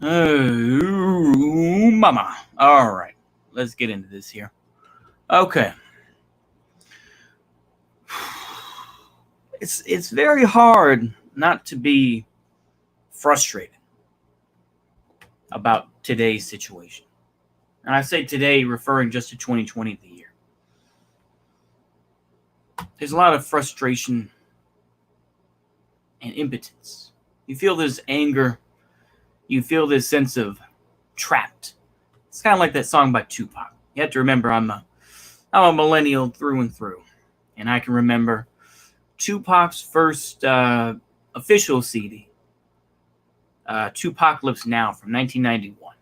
Oh, mama. All right, let's get into this here. Okay. It's very hard not to be frustrated about today's situation. And I say today referring just to 2020, the year. There's a lot of frustration and impotence. You feel this anger, you feel this sense of trapped. It's kind of like that song by Tupac. You have to remember I'm a millennial through and through. And I can remember Tupac's first official CD, Tupacalypse Now from 1991.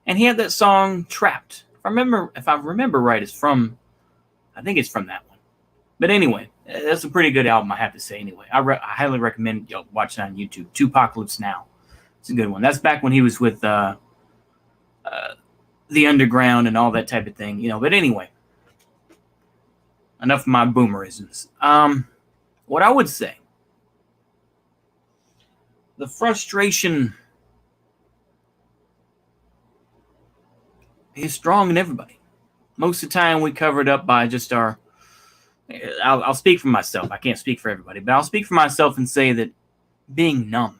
And he had that song Trapped. If I remember right, I think it's from that one. But anyway, that's a pretty good album, I have to say. Anyway, I highly recommend y'all watch it on YouTube. Tupacalypse Now, it's a good one. That's back when he was with the Underground and all that type of thing, But anyway, enough of my boomerisms. What I would say, the frustration is strong in everybody. Most of the time, we cover it up by just our. I'll speak for myself. I can't speak for everybody, but I'll speak for myself and say that being numb.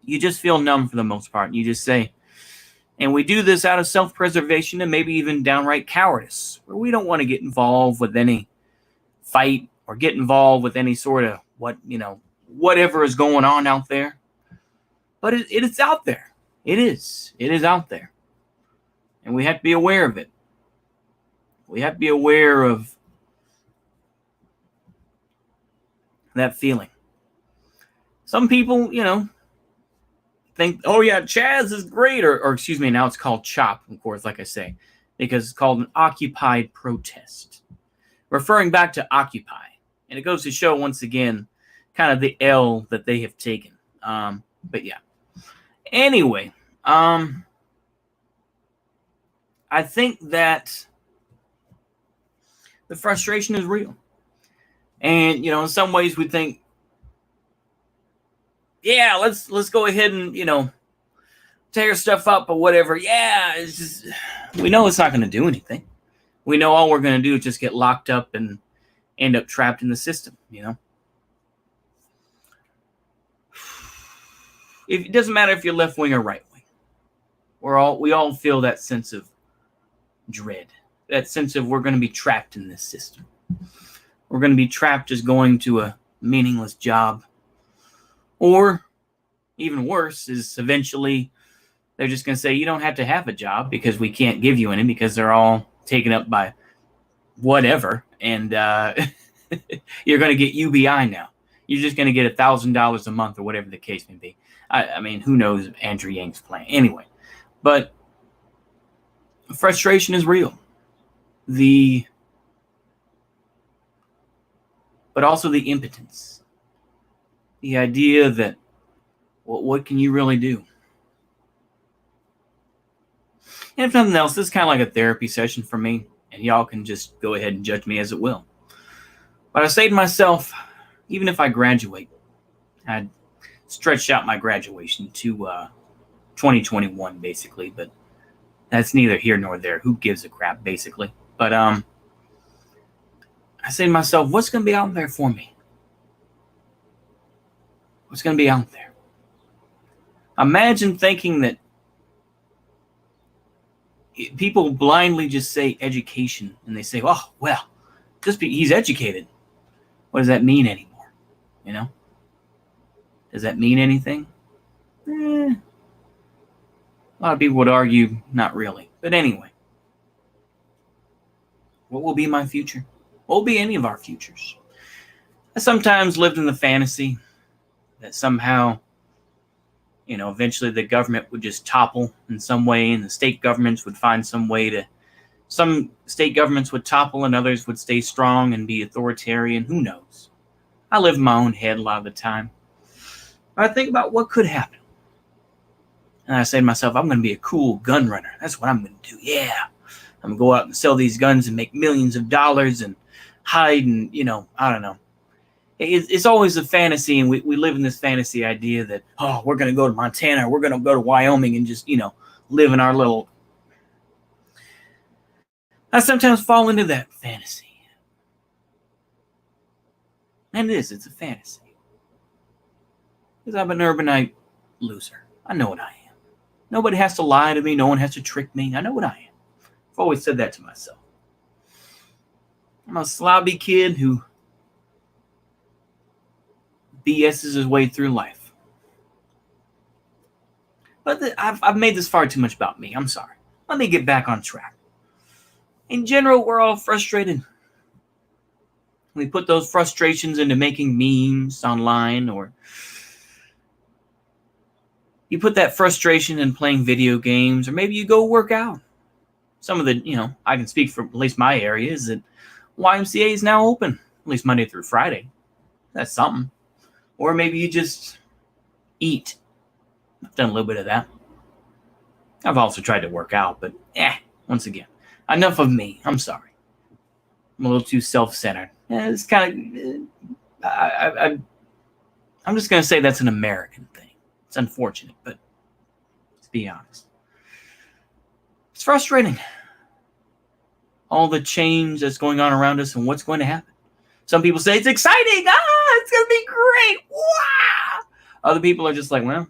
You just feel numb for the most part. You just say, and we do this out of self-preservation and maybe even downright cowardice, where we don't want to get involved with any fight or get involved with any sort of whatever is going on out there. But it is out there. It is out there. And we have to be aware of it. We have to be aware of that feeling. Some people, think, oh yeah, Chaz is great, or excuse me, now it's called CHOP, of course, like I say, because it's called an occupied protest, referring back to Occupy. And it goes to show, once again, kind of the L that they have taken. But yeah. Anyway, I think that the frustration is real. And, in some ways we think, yeah, let's go ahead and, tear stuff up or whatever. Yeah, it's just, we know it's not going to do anything. We know all we're going to do is just get locked up and end up trapped in the system, It doesn't matter if you're left wing or right wing. We all feel that sense of dread, that sense of we're going to be trapped in this system. We're going to be trapped just going to a meaningless job. Or, even worse, is eventually they're just going to say, you don't have to have a job because we can't give you any because they're all taken up by whatever. And you're going to get UBI now. You're just going to get $1,000 a month or whatever the case may be. I mean, who knows Andrew Yang's plan? Anyway, but frustration is real. But also the impotence. The idea that, what can you really do? And if nothing else, this is kind of like a therapy session for me, and y'all can just go ahead and judge me as it will. But I say to myself, even if I graduate, I'd stretched out my graduation to 2021, basically, but that's neither here nor there. Who gives a crap, basically? But I say to myself, what's going to be out there for me? What's going to be out there? Imagine thinking that people blindly just say education, and they say, oh, well, he's educated. What does that mean anymore? Does that mean anything? A lot of people would argue not really. But anyway, what will be my future? What will be any of our futures? I sometimes lived in the fantasy that somehow, eventually the government would just topple in some way, and the state governments would find some way to. Some state governments would topple and others would stay strong and be authoritarian. Who knows? I live in my own head a lot of the time. But I think about what could happen. And I say to myself, I'm going to be a cool gun runner. That's what I'm going to do. Yeah. I'm going to go out and sell these guns and make millions of dollars and hide and, I don't know. It's always a fantasy, and we live in this fantasy idea that, oh, we're going to go to Montana, or we're going to go to Wyoming and just, live in our little... I sometimes fall into that fantasy. And it's a fantasy. Because I'm an urbanite loser. I know what I am. Nobody has to lie to me. No one has to trick me. I know what I am. I've always said that to myself. I'm a slobby kid who BS's his way through life. But I've made this far too much about me. I'm sorry. Let me get back on track. In general, we're all frustrated. We put those frustrations into making memes online, or you put that frustration in playing video games, or maybe you go work out. Some of the, I can speak for at least my area, is that YMCA is now open, at least Monday through Friday. That's something. Or maybe you just eat. I've done a little bit of that. I've also tried to work out, but once again, enough of me. I'm sorry. I'm a little too self-centered. It's kind of... I'm just going to say that's an American thing. It's unfortunate, but let's be honest. It's frustrating. All the change that's going on around us and what's going to happen. Some people say it's exciting. It's going to be great. Wow. Other people are just like, well,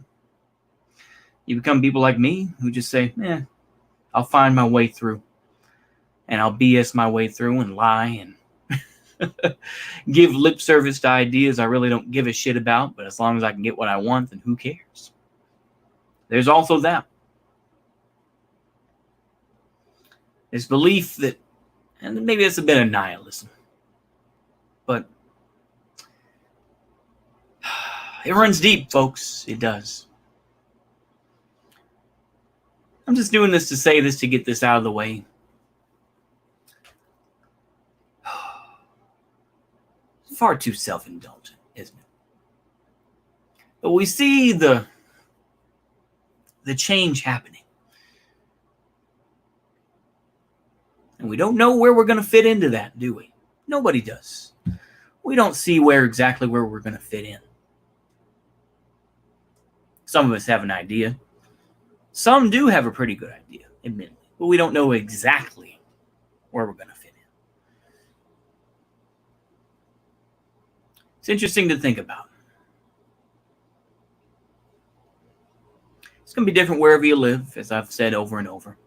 you become people like me who just say, I'll find my way through. And I'll BS my way through and lie and give lip service to ideas I really don't give a shit about. But as long as I can get what I want, then who cares? There's also that. This belief that, and maybe it's a bit of nihilism, but it runs deep, folks. It does. I'm just doing this to say this, to get this out of the way. Far too self-indulgent, isn't it? But we see the change happening. And we don't know where we're going to fit into that, do we? Nobody does. We don't see exactly where we're going to fit in. Some of us have an idea. Some do have a pretty good idea, admittedly. But we don't know exactly where we're going to fit in. It's interesting to think about. It's going to be different wherever you live, as I've said over and over.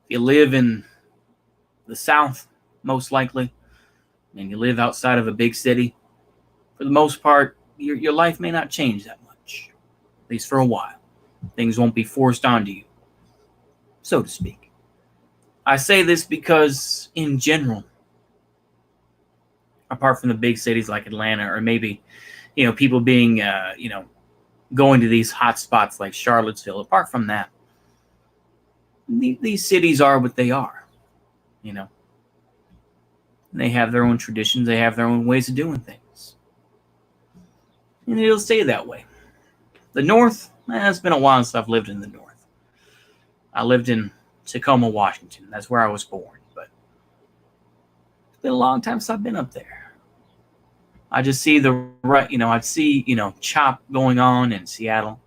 If you live in the South, most likely, and you live outside of a big city, for the most part, your life may not change that much, at least for a while. Things won't be forced onto you, so to speak. I say this because, in general, apart from the big cities like Atlanta, or maybe, people being, going to these hot spots like Charlottesville, apart from that, these cities are what they are, They have their own traditions. They have their own ways of doing things. And it'll stay that way. The North, it's been a while since I've lived in the North. I lived in Tacoma, Washington. That's where I was born. But it's been a long time since I've been up there. I just see I'd see, CHOP going on in Seattle.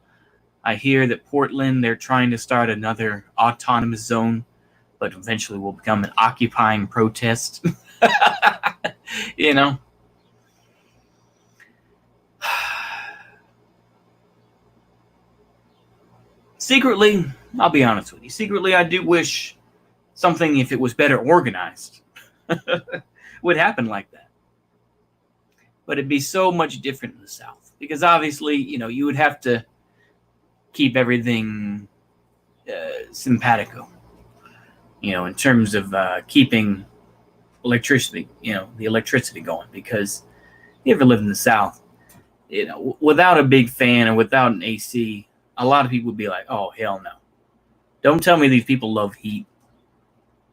I hear that Portland, they're trying to start another autonomous zone, but eventually will become an occupying protest. Secretly, I'll be honest with you, secretly I do wish something, if it was better organized, would happen like that. But it'd be so much different in the South. Because obviously, you would have to keep everything simpatico, in terms of keeping electricity, the electricity going. Because if you ever live in the South, without a big fan or without an AC, a lot of people would be like, oh, hell no. Don't tell me these people love heat.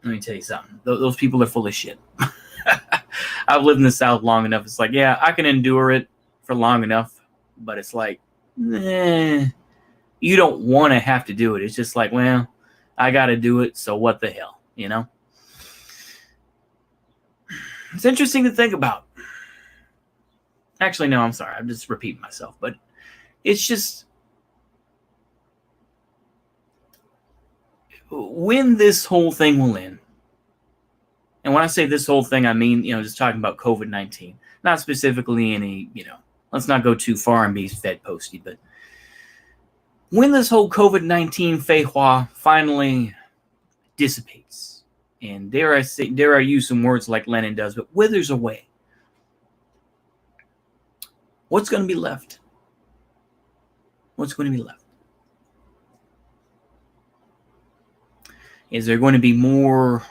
Let me tell you something. Those people are full of shit. I've lived in the South long enough. It's like, yeah, I can endure it for long enough. But it's like, you don't want to have to do it. It's just like, well, I got to do it. So what the hell, It's interesting to think about. Actually, no, I'm sorry. I'm just repeating myself. But it's just when this whole thing will end. And when I say this whole thing, I mean, just talking about COVID-19, not specifically any, let's not go too far and be Fed posty, but when this whole COVID-19 feijoa finally dissipates, and dare I use some words like Lenin does, but withers away, what's going to be left? What's going to be left? Is there going to be more?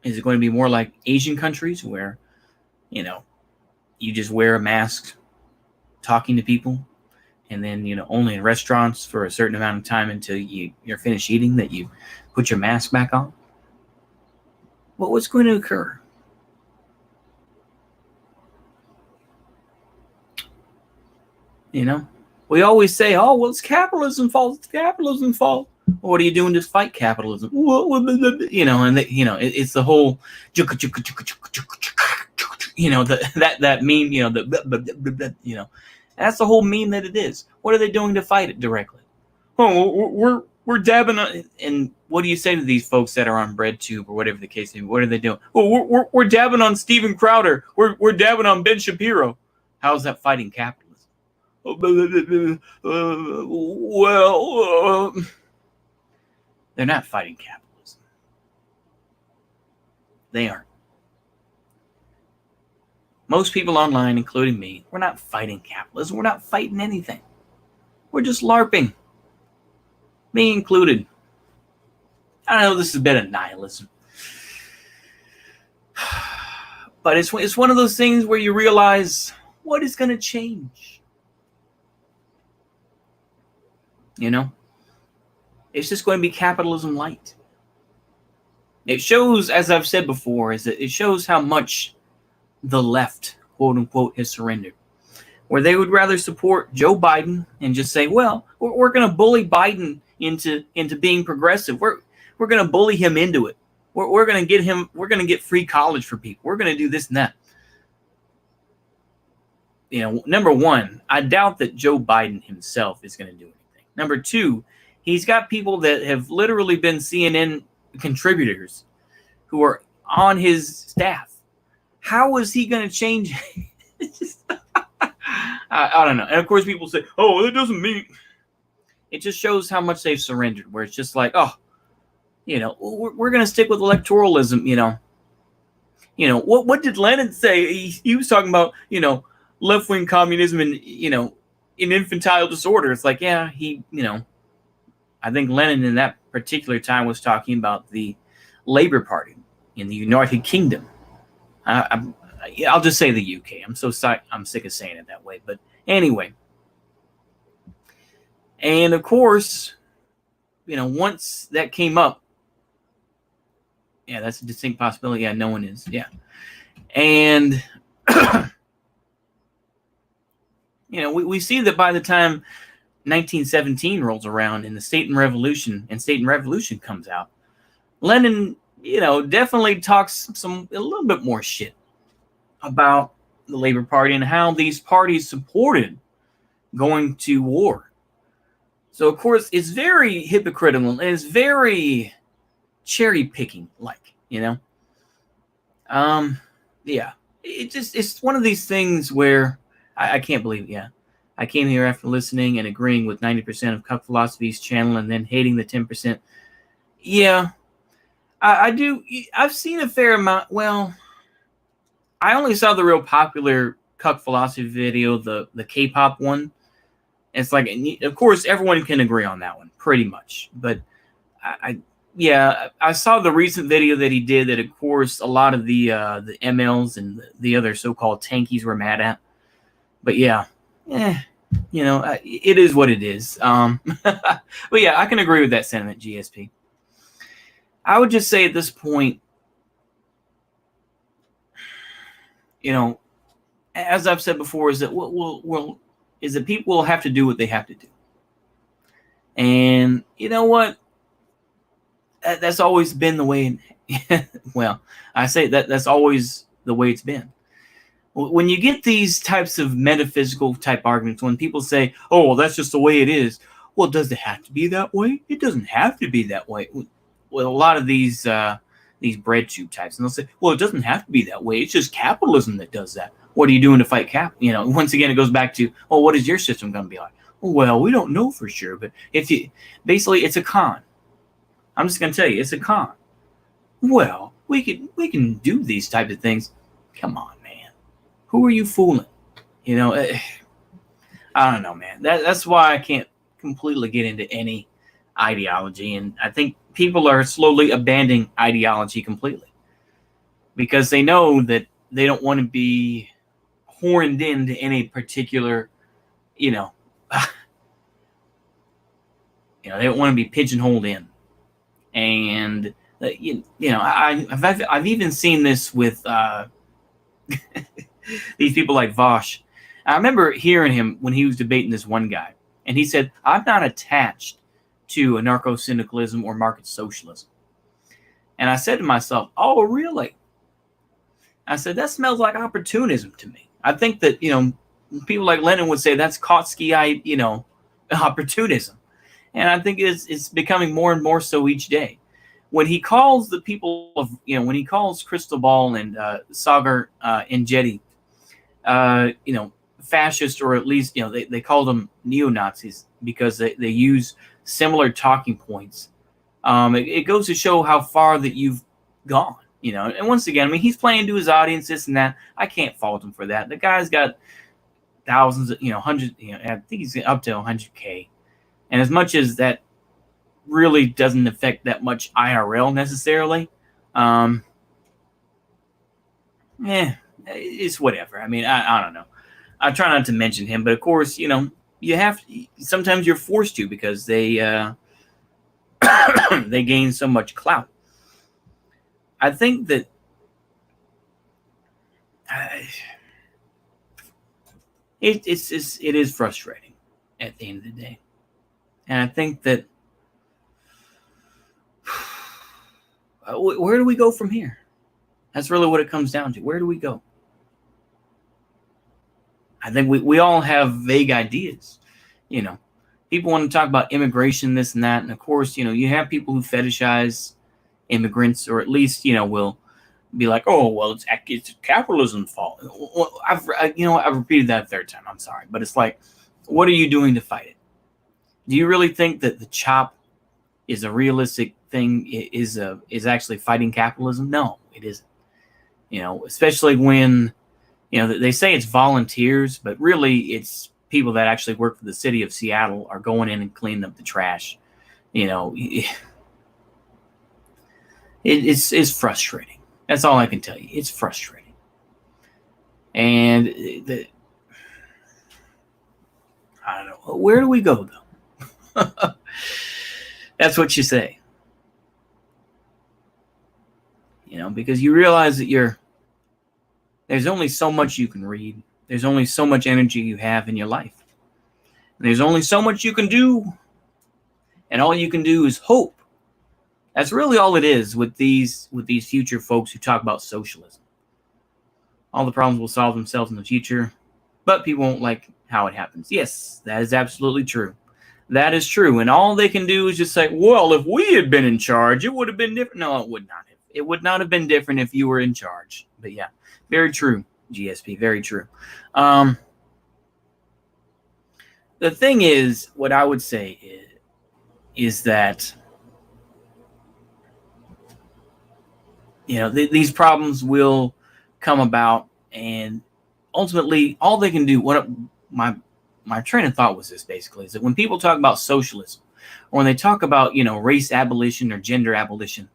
Is it going to be more like Asian countries where, you just wear a mask talking to people, and then, only in restaurants for a certain amount of time until you're finished eating that you put your mask back on? Well, what's going to occur? We always say, oh, well, it's capitalism's fault. It's capitalism's fault. Well, what are you doing to fight capitalism? It's the whole, that meme, that's the whole meme that it is. What are they doing to fight it directly? Oh, we're dabbing on, and what do you say to these folks that are on BreadTube or whatever the case may be? What are they doing? Oh, we're dabbing on Steven Crowder. We're dabbing on Ben Shapiro. How's that fighting capitalism? They're not fighting capitalism. They aren't. Most people online, including me, we're not fighting capitalism. We're not fighting anything. We're just LARPing. Me included. I know this is a bit of nihilism. But it's one of those things where you realize, what is going to change? It's just going to be capitalism light. It shows, as I've said before, it shows how much the left, quote unquote, has surrendered. Where they would rather support Joe Biden and just say, well, we're going to bully Biden into being progressive. We're going to bully him into it. We're going to get free college for people. We're going to do this and that. Number one, I doubt that Joe Biden himself is going to do anything. Number two, he's got people that have literally been CNN contributors who are on his staff. How is he going to change? I don't know. And of course, people say, oh, that doesn't mean. It just shows how much they've surrendered, where it's just like, oh, we're going to stick with electoralism, What did Lenin say? He was talking about, left-wing communism and, in infantile disorder. It's like, yeah, I think Lenin in that particular time was talking about the Labour Party in the United Kingdom. I'll just say the UK. I'm sick of saying it that way. But anyway. And of course, once that came up, yeah, that's a distinct possibility. Yeah, no one is. Yeah. And we see that by the time 1917 rolls around and the State and Revolution comes out, Lenin, definitely talks a little bit more shit about the Labour Party and how these parties supported going to war. So, of course, it's very hypocritical and it's very cherry picking, yeah. It's one of these things where I can't believe it. Yeah. I came here after listening and agreeing with 90% of Cuck Philosophy's channel and then hating the 10%. Yeah, I do. I've seen a fair amount. Well, I only saw the real popular Cuck Philosophy video, the K-pop one. It's like, of course, everyone can agree on that one, pretty much. But I saw the recent video that he did that, of course, a lot of the MLs and the other so-called tankies were mad at. But yeah, it is what it is. But yeah, I can agree with that sentiment, GSP. I would just say at this point, as I've said before, is that people will have to do what they have to do. And you know what? That's always been the way. Well, I say that's always the way it's been. When you get these types of metaphysical type arguments, when people say, "Oh, well, that's just the way it is," well, does it have to be that way? It doesn't have to be that way. Well, a lot of these bread tube types, and they'll say, "Well, it doesn't have to be that way. It's just capitalism that does that." What are you doing to fight cap? Once again, it goes back to, well, what is your system going to be like? Well, we don't know for sure, but if you basically, it's a con. I'm just going to tell you, it's a con. Well, we can do these types of things. Come on, man. Who are you fooling? I don't know, man. That's why I can't completely get into any ideology, and I think people are slowly abandoning ideology completely because they know that they don't want to be horned into any particular, they don't want to be pigeonholed in. And I've even seen this with these people like Vosh. I remember hearing him when he was debating this one guy, and he said, "I'm not attached to anarcho-syndicalism or market socialism." And I said to myself, "Oh, really?" I said, "That smells like opportunism to me." I think that people like Lenin would say that's Kautsky, opportunism. And I think it's becoming more and more so each day. When he calls the people of, when he calls Crystal Ball and Sagar Enjeti, fascist, or at least, they call them neo-Nazis because they use similar talking points. It goes to show how far that you've gone, And once again, I mean, he's playing to his audience, this and that. I can't fault him for that. The guy's got thousands, hundreds, I think he's up to 100K. And as much as that really doesn't affect that much IRL necessarily, it's whatever. I mean, I don't know. I try not to mention him, but of course, you have to, sometimes you're forced to because they they gain so much clout. I think that it is frustrating at the end of the day. And I think that where do we go from here? That's really what it comes down to. Where do we go? I think we all have vague ideas. People want to talk about immigration, this and that. And of course, you have people who fetishize immigrants, or at least, will be like, "Oh, well, it's capitalism's fault." Well, I've repeated that a third time. I'm sorry. But it's like, what are you doing to fight it? Do you really think that the chop is a realistic thing, is actually fighting capitalism? No, it isn't. Especially when, they say it's volunteers, but really it's people that actually work for the city of Seattle are going in and cleaning up the trash. It's frustrating. That's all I can tell you. It's frustrating. And I don't know. Where do we go, though? That's what you say. Because you realize that there's only so much you can read. There's only so much energy you have in your life. And there's only so much you can do. And all you can do is hope. That's really all it is with these future folks who talk about socialism. All the problems will solve themselves in the future, but people won't like how it happens. Yes, that is absolutely true. That is true. And all they can do is just say, "Well, if we had been in charge, it would have been different." No, it would not have. It would not have been different if you were in charge. But yeah, very true, GSP, very true. The thing is, what I would say is that, these problems will come about, and ultimately, all they can do, what my train of thought was this, basically, is that when people talk about socialism, or when they talk about, race abolition or gender abolition,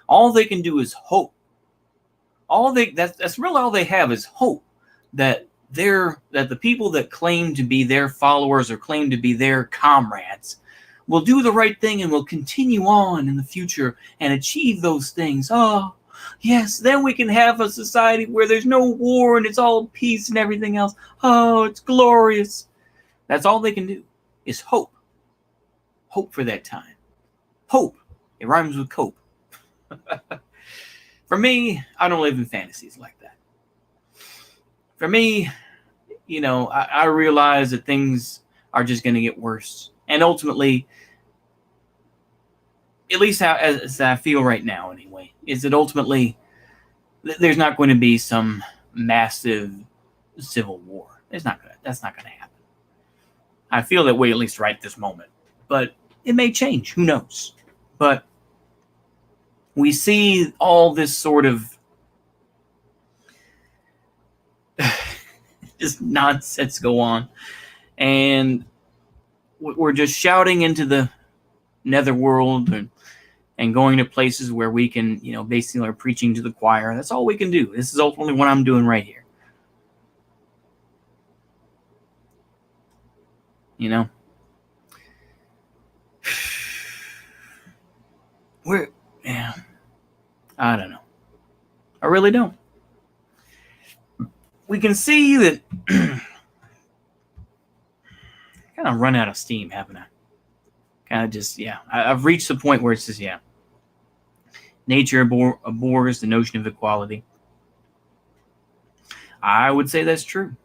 all they can do is hope. That's really all they have is hope that the people that claim to be their followers or claim to be their comrades will do the right thing and will continue on in the future and achieve those things. Oh, yes, then we can have a society where there's no war and it's all peace and everything else. Oh, it's glorious. That's all they can do is hope. Hope for that time. Hope. It rhymes with cope. For me, I don't live in fantasies like that. for me, I realize that things are just going to get worse. And ultimately, at least as I feel right now anyway, is that ultimately there's not going to be some massive civil war. That's not going to happen. I feel that way at least right this moment. But it may change. Who knows? But we see all this sort of just nonsense go on. And we're just shouting into the netherworld and going to places where we can, basically are preaching to the choir. That's all we can do. This is ultimately what I'm doing right here. I don't know. I really don't. We can see that kind of run out of steam, haven't I? Kind of just, I've reached the point where it's just, nature abhors the notion of equality. I would say that's true.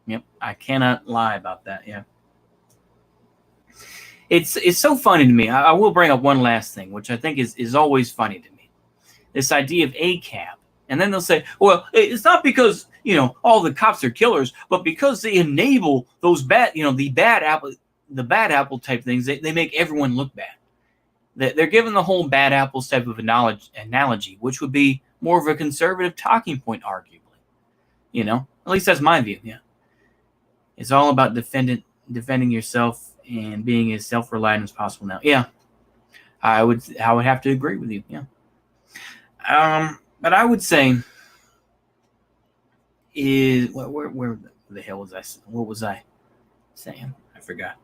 Yep, I cannot lie about that. Yeah, it's so funny to me. I will bring up one last thing, which I think is always funny to me. This idea of ACAB, and then they'll say, well, it's not because all the cops are killers, but because they enable those bad apple type things. They make everyone look bad. They're given the whole bad apples type of analogy, which would be more of a conservative talking point, arguably. At least that's my view. Yeah, it's all about defending yourself and being as self-reliant as possible. Now, yeah, I would have to agree with you. Yeah, but I would say where the hell was I? What was I saying? I forgot.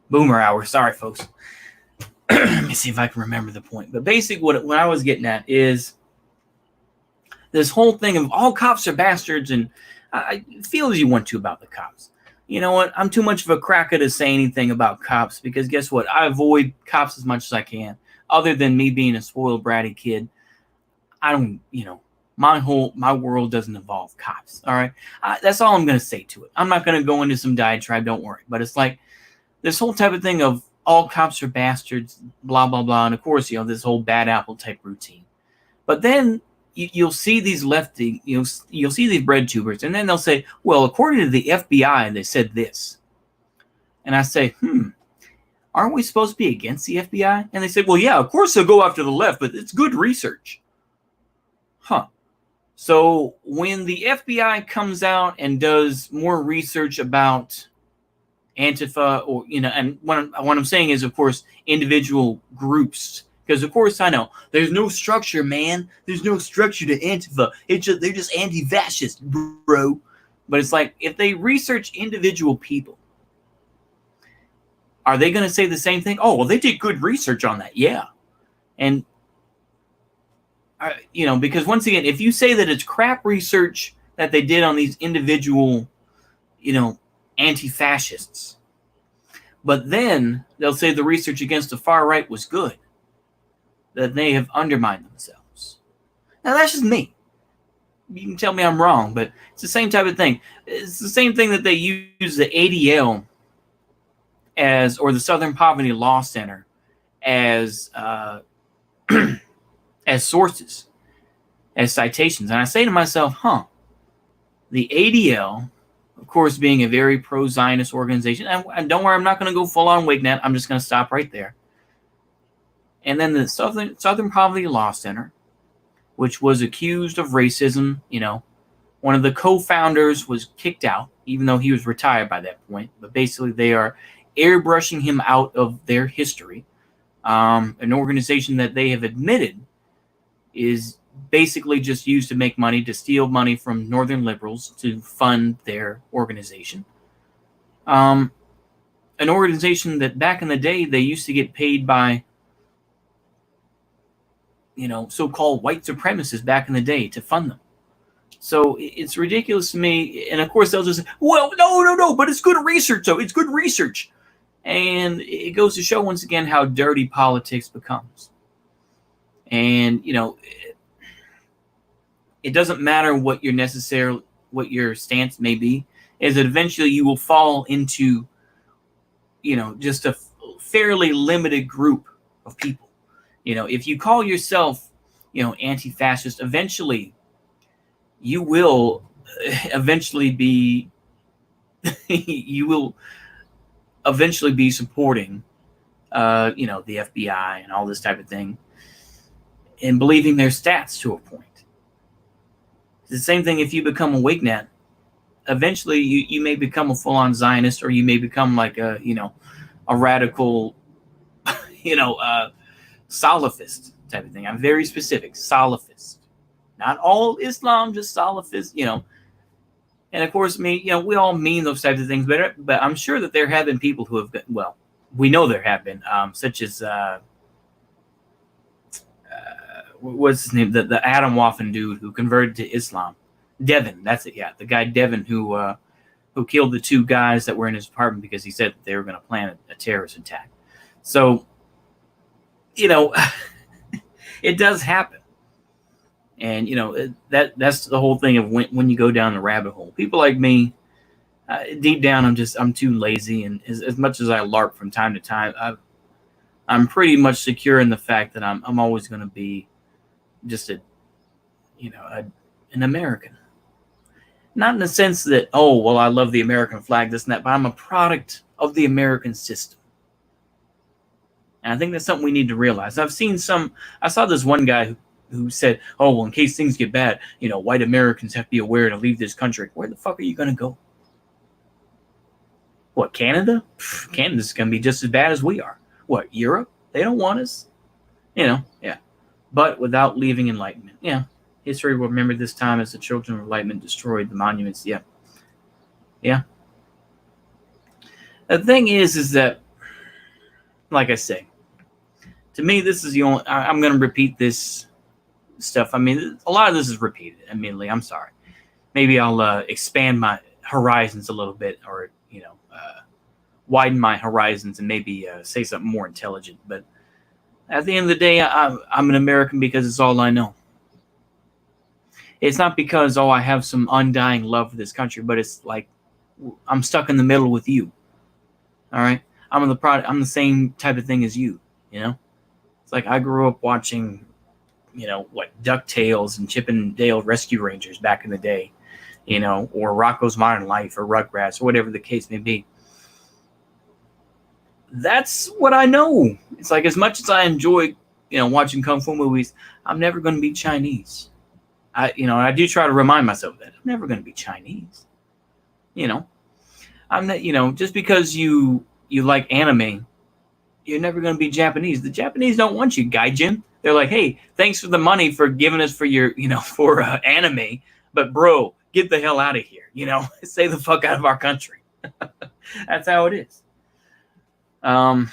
Boomer hour. Sorry, folks. Let me see if I can remember the point. But basically, what I was getting at is this whole thing of all cops are bastards, and I feel as you want to about the cops. You know what? I'm too much of a cracker to say anything about cops because guess what? I avoid cops as much as I can. Other than me being a spoiled bratty kid, I don't. My world doesn't involve cops. All right, that's all I'm gonna say to it. I'm not gonna go into some diatribe. Don't worry. But it's like this whole type of thing of all cops are bastards, blah, blah, blah. And of course, this whole bad apple type routine. But then you'll see these you'll see these bread tubers, and then they'll say, well, according to the FBI, they said this. And I say, aren't we supposed to be against the FBI? And they say, well, yeah, of course they'll go after the left, but it's good research. Huh. So when the FBI comes out and does more research about Antifa, or and what I'm saying is, of course, individual groups, because of course I know there's no structure, man. There's no structure to Antifa. They're just anti-fascist, bro. But it's like if they research individual people, are they going to say the same thing? Oh, well, they did good research on that, yeah. And because once again, if you say that it's crap research that they did on these individual, anti-fascists, but then they'll say the research against the far right was good, that they have undermined themselves. Now that's just me. You can tell me I'm wrong, but it's the same type of thing. It's the same thing that they use the ADL or the Southern Poverty Law Center as as sources, as citations. And I say to myself, the ADL, of course, being a very pro-Zionist organization. And don't worry, I'm not going to go full-on Wignet. I'm just going to stop right there. And then the Southern Poverty Law Center, which was accused of racism. One of the co-founders was kicked out, even though he was retired by that point. But basically, they are airbrushing him out of their history. An organization that they have admitted is basically just used to make money, to steal money from Northern liberals to fund their organization. An organization that back in the day, they used to get paid by, so-called white supremacists back in the day to fund them. So it's ridiculous to me. And of course, they'll just say, well, no, but it's good research, though. It's good research. And it goes to show once again how dirty politics becomes. And, it doesn't matter what you're necessarily, what your stance may be, is that eventually you will fall into, just a fairly limited group of people. If you call yourself, anti-fascist, eventually you will eventually be you will eventually be supporting the FBI and all this type of thing, and believing their stats to a point. It's the same thing if you become a Wignat. Eventually you may become a full-on Zionist, or you may become like a radical Salafist type of thing. I'm very specific. Salafist. Not all Islam, just Salafist, And of course, we all mean those types of things, but I'm sure that there have been people who have, we know there have been, such as, what's his name? The Adam Waffen dude who converted to Islam. Devin, that's it, yeah. The guy Devin who killed the two guys that were in his apartment because he said that they were going to plan a terrorist attack. So, it does happen. And, that's the whole thing of when you go down the rabbit hole. People like me, deep down, I'm too lazy. And as much as I LARP from time to time, I'm pretty much secure in the fact that I'm always going to be just an American. Not in the sense that, I love the American flag, this and that, but I'm a product of the American system. And I think that's something we need to realize. I saw this one guy who said, in case things get bad, white Americans have to be aware to leave this country. Where the fuck are you going to go? What, Canada? Canada's going to be just as bad as we are. What, Europe? They don't want us. Yeah. But without leaving Enlightenment. Yeah. History will remember this time as the children of Enlightenment destroyed the monuments. Yeah. Yeah. The thing is that, like I say, to me, this is the only, I'm going to repeat this stuff. I mean, a lot of this is repeated, admittedly. I'm sorry. Maybe I'll expand my horizons a little bit, or, widen my horizons and maybe say something more intelligent. But at the end of the day, I'm an American because it's all I know. It's not because, I have some undying love for this country, but it's like I'm stuck in the middle with you. All right? I'm the same type of thing as you, It's like I grew up watching, DuckTales and Chip and Dale Rescue Rangers back in the day, or Rocko's Modern Life or Rugrats or whatever the case may be. That's what I know. It's like, as much as I enjoy, watching Kung Fu movies, I'm never going to be Chinese. I do try to remind myself that I'm never going to be Chinese. I'm not, just because you like anime, you're never going to be Japanese. The Japanese don't want you, gaijin. They're like, hey, thanks for the money for giving us for your, for anime, but bro, get the hell out of here. Stay the fuck out of our country. That's how it is. And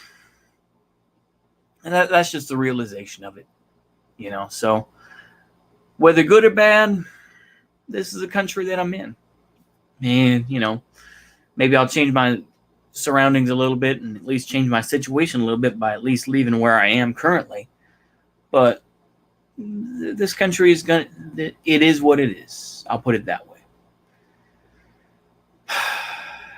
that's just the realization of it, so whether good or bad, this is the country that I'm in. And, maybe I'll change my surroundings a little bit and at least change my situation a little bit by at least leaving where I am currently. But this country is it is what it is. I'll put it that way.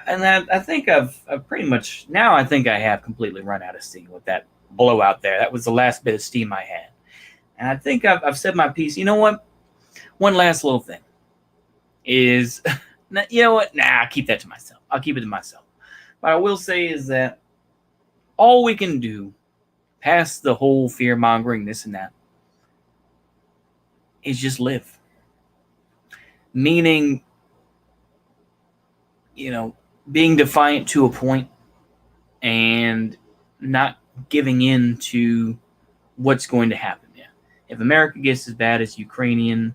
And I think I've pretty much, now I think I have completely run out of steam with that blowout there. That was the last bit of steam I had. And I think I've said my piece. You know what? One last little thing is, you know what? I'll keep that to myself. I'll keep it to myself. What I will say is that all we can do, past the whole fear-mongering, this and that, is just live. Meaning, being defiant to a point and not giving in to what's going to happen. Yeah. If America gets as bad as Ukraine in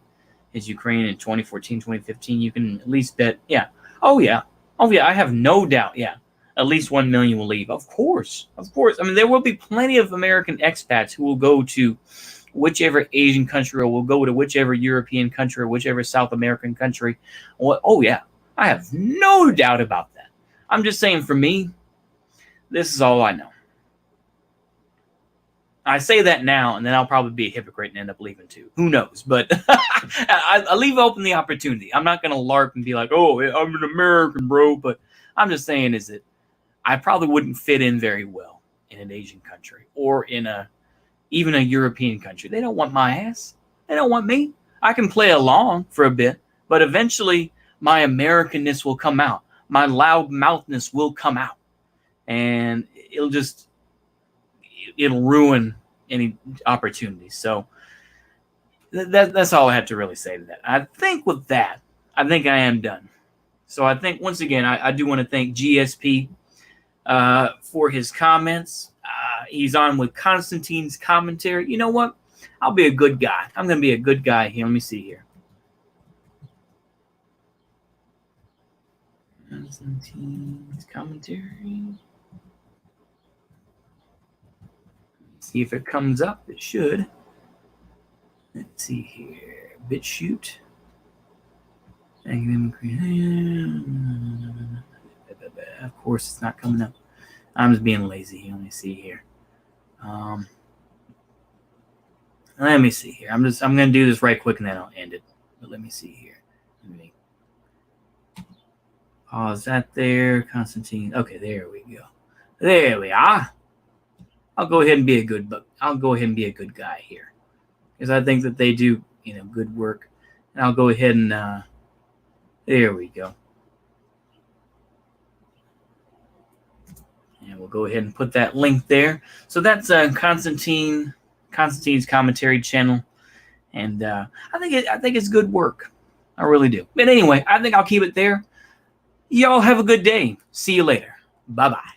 2014, 2015, you can at least bet, yeah. Oh, yeah, I have no doubt, yeah. At least 1 million will leave. Of course. I mean, there will be plenty of American expats who will go to whichever Asian country, or will go to whichever European country, or whichever South American country. Oh, yeah. I have no doubt about that. I'm just saying, for me, this is all I know. I say that now, and then I'll probably be a hypocrite and end up leaving too. Who knows? But I leave open the opportunity. I'm not going to LARP and be like, oh, I'm an American, bro. But I'm just saying is that I probably wouldn't fit in very well in an Asian country or in even a European country. They don't want my ass. They don't want me. I can play along for a bit, but eventually my Americanness will come out. My loud mouthness will come out. And it'll ruin any opportunities. So that's all I have to really say to that. I think with that, I think I am done. So I think, once again, I do want to thank GSP for his comments. He's on with Constantine's commentary. You know what? I'll be a good guy. I'm going to be a good guy here. Let me see here. Constantine's commentary. See if it comes up. It should. Let's see here. BitChute. Of course, it's not coming up. I'm just being lazy here. Let me see here. Let me see here. I'm going to do this right quick and then I'll end it. But let me see here. Let me pause that there. Constantine. Okay, there we go. There we are. I'll go ahead and be a good guy here, because I think that they do, good work. And I'll go ahead and there we go. And we'll go ahead and put that link there. So that's Constantine's commentary channel, and I think it's good work. I really do. But anyway, I think I'll keep it there. Y'all have a good day. See you later. Bye-bye.